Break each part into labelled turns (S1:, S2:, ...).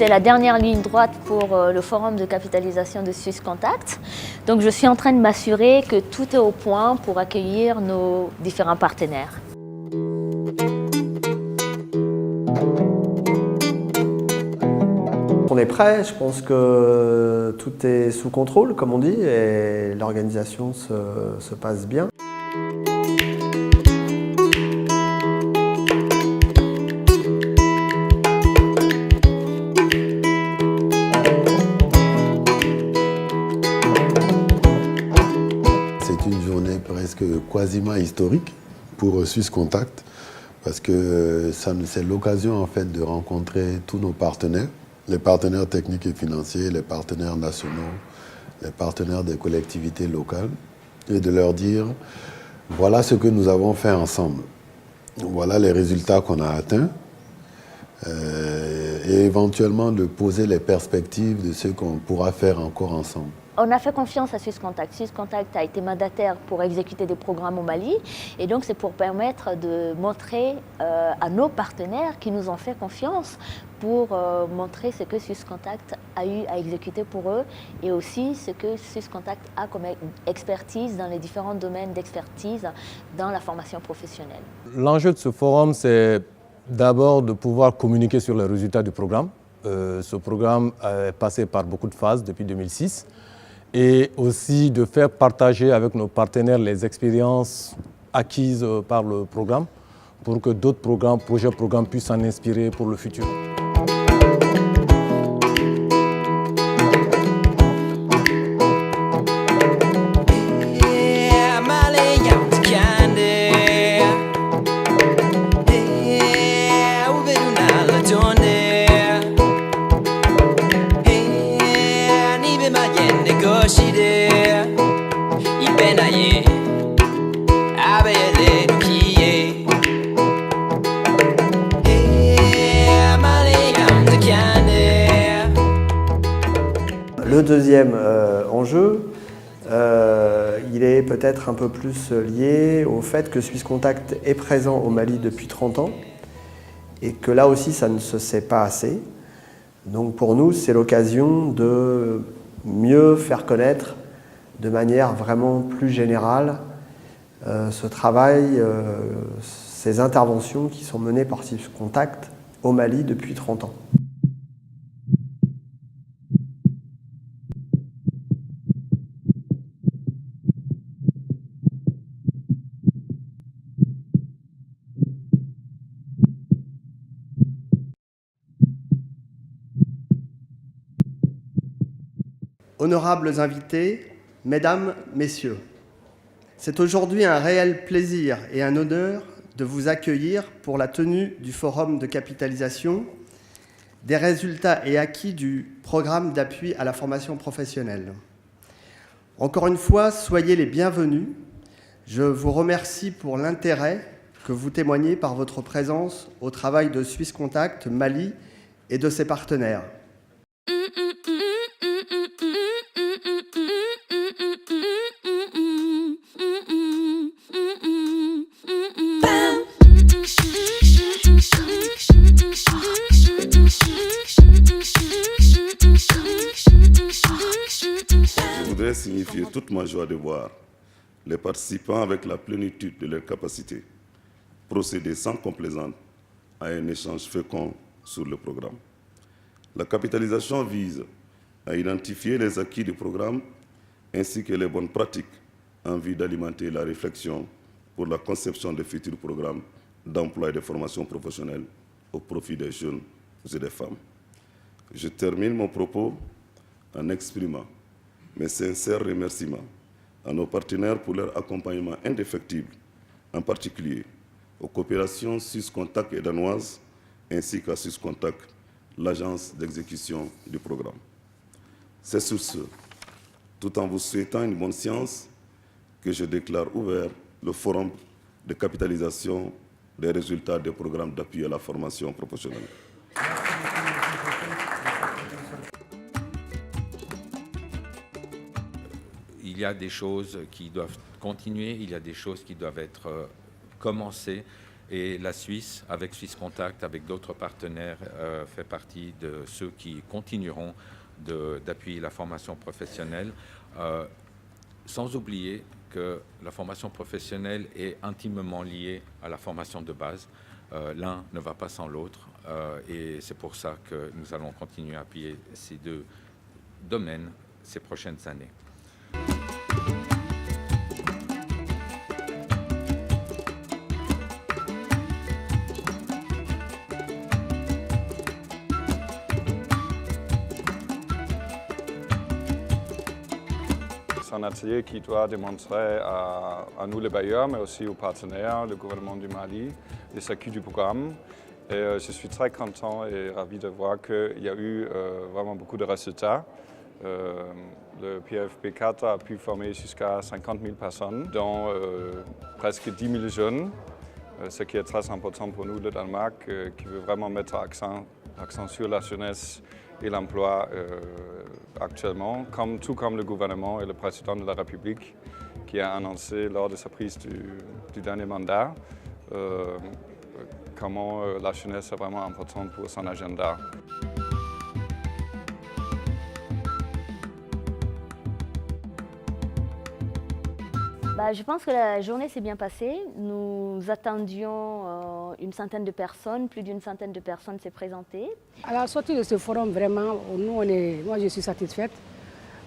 S1: c'est la dernière ligne droite pour le forum de capitalisation de Swisscontact. Donc je suis en train de m'assurer que tout est au point pour accueillir nos différents partenaires.
S2: On est prêt, je pense que tout est sous contrôle, comme on dit, et l'organisation se passe bien.
S3: C'est une journée presque quasiment historique pour Swisscontact parce que c'est l'occasion en fait de rencontrer tous nos partenaires, les partenaires techniques et financiers, les partenaires nationaux, les partenaires des collectivités locales et de leur dire voilà ce que nous avons fait ensemble, voilà les résultats qu'on a atteints et éventuellement de poser les perspectives de ce qu'on pourra faire encore ensemble.
S1: On a fait confiance à Swisscontact. Swisscontact a été mandataire pour exécuter des programmes au Mali et donc c'est pour permettre de montrer à nos partenaires qui nous ont fait confiance pour montrer ce que Swisscontact a eu à exécuter pour eux et aussi ce que Swisscontact a comme expertise dans les différents domaines d'expertise dans la formation professionnelle.
S4: L'enjeu de ce forum, c'est d'abord de pouvoir communiquer sur les résultats du programme. Ce programme est passé par beaucoup de phases depuis 2006. Et aussi de faire partager avec nos partenaires les expériences acquises par le programme pour que d'autres projets puissent s'en inspirer pour le futur.
S2: Le deuxième enjeu, il est peut-être un peu plus lié au fait que Swisscontact est présent au Mali depuis 30 ans et que là aussi ça ne se sait pas assez. Donc pour nous, c'est l'occasion de mieux faire connaître de manière vraiment plus générale ce travail, ces interventions qui sont menées par Swisscontact au Mali depuis 30 ans. Honorables invités, Mesdames, Messieurs, c'est aujourd'hui un réel plaisir et un honneur de vous accueillir pour la tenue du Forum de capitalisation des résultats et acquis du programme d'appui à la formation professionnelle. Encore une fois, soyez les bienvenus. Je vous remercie pour l'intérêt que vous témoignez par votre présence au travail de Swisscontact Mali et de ses partenaires.
S5: Je voudrais signifier toute ma joie de voir les participants avec la plénitude de leurs capacités procéder sans complaisante à un échange fécond sur le programme. La capitalisation vise à identifier les acquis du programme ainsi que les bonnes pratiques en vue d'alimenter la réflexion pour la conception de futurs programmes d'emploi et de formation professionnelle au profit des jeunes et des femmes. Je termine mon propos en exprimant mes sincères remerciements à nos partenaires pour leur accompagnement indéfectible, en particulier aux coopérations Swisscontact et danoises, ainsi qu'à Swisscontact, l'agence d'exécution du programme. C'est sur ce, tout en vous souhaitant une bonne séance, que je déclare ouvert le forum de capitalisation des résultats des programmes d'appui à la formation professionnelle.
S6: Il y a des choses qui doivent continuer, il y a des choses qui doivent être commencées Et la Suisse, avec Suisse Contact, avec d'autres partenaires, fait partie de ceux qui continueront d'appuyer la formation professionnelle, sans oublier que la formation professionnelle est intimement liée à la formation de base. L'un ne va pas sans l'autre et c'est pour ça que nous allons continuer à appuyer ces deux domaines ces prochaines années.
S7: C'est un atelier qui doit démontrer à nous les bailleurs, mais aussi aux partenaires, le gouvernement du Mali, les acquis du programme. Et je suis très content et ravi de voir qu'il y a eu vraiment beaucoup de résultats. Le PFP4 a pu former jusqu'à 50 000 personnes, dont presque 10 000 jeunes, ce qui est très important pour nous, le Danemark, qui veut vraiment mettre l'accent sur la jeunesse et l'emploi actuellement, tout comme le gouvernement et le président de la République qui a annoncé lors de sa prise du dernier mandat comment la jeunesse est vraiment importante pour son agenda.
S1: Je pense que la journée s'est bien passée. Nous attendions une centaine de personnes, plus d'une centaine de personnes s'est présentées.
S8: À la sortie de ce forum, vraiment, moi je suis satisfaite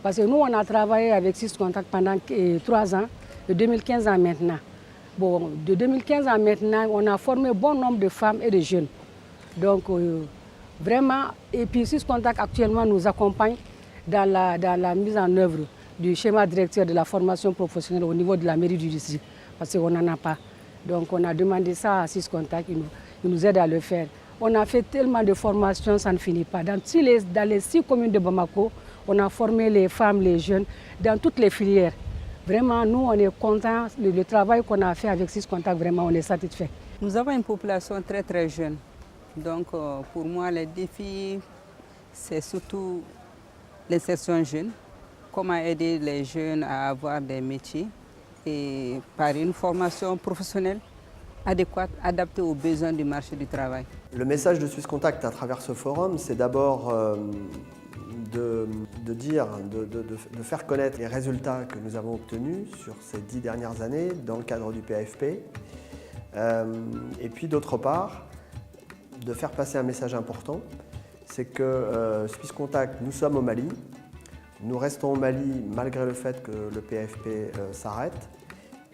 S8: parce que nous on a travaillé avec Suisse Contact pendant 3 ans, de 2015 à maintenant. Bon, de 2015 à maintenant, on a formé bon nombre de femmes et de jeunes. Donc vraiment, et puis Suisse Contact actuellement nous accompagne dans la mise en œuvre du schéma directeur de la formation professionnelle au niveau de la mairie du district, parce qu'on n'en a pas. Donc on a demandé ça à Suisse Contact, ils nous aident à le faire. On a fait tellement de formations, ça ne finit pas. Dans les 6 communes de Bamako, on a formé les femmes, les jeunes, dans toutes les filières. Vraiment, nous, on est contents. Le travail qu'on a fait avec Suisse Contact, vraiment, on est satisfait.
S9: Nous avons une population très, très jeune. Donc, pour moi, les défis, c'est surtout l'insertion jeune. Comment aider les jeunes à avoir des métiers et par une formation professionnelle adéquate, adaptée aux besoins du marché du travail.
S2: Le message de Suisse Contact à travers ce forum, c'est d'abord de faire connaître les résultats que nous avons obtenus sur ces 10 dernières années dans le cadre du PAFP. Et puis d'autre part, de faire passer un message important, c'est que Suisse Contact, nous sommes au Mali. Nous restons au Mali malgré le fait que le PAFP s'arrête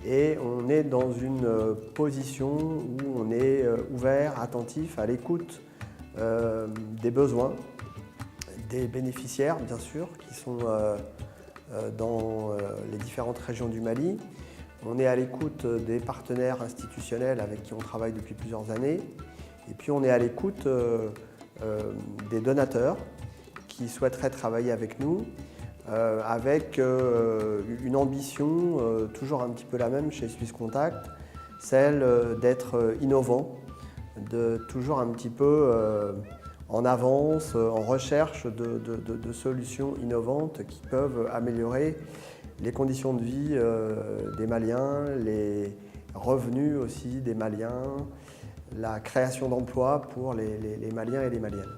S2: et on est dans une position où on est ouvert, attentif, à l'écoute des besoins, des bénéficiaires bien sûr qui sont dans les différentes régions du Mali. On est à l'écoute des partenaires institutionnels avec qui on travaille depuis plusieurs années et puis on est à l'écoute des donateurs qui souhaiteraient travailler avec nous. Avec une ambition toujours un petit peu la même chez Suisse Contact, celle d'être innovant, de toujours un petit peu en avance, en recherche de solutions innovantes qui peuvent améliorer les conditions de vie des Maliens, les revenus aussi des Maliens, la création d'emplois pour les Maliens et les Maliennes.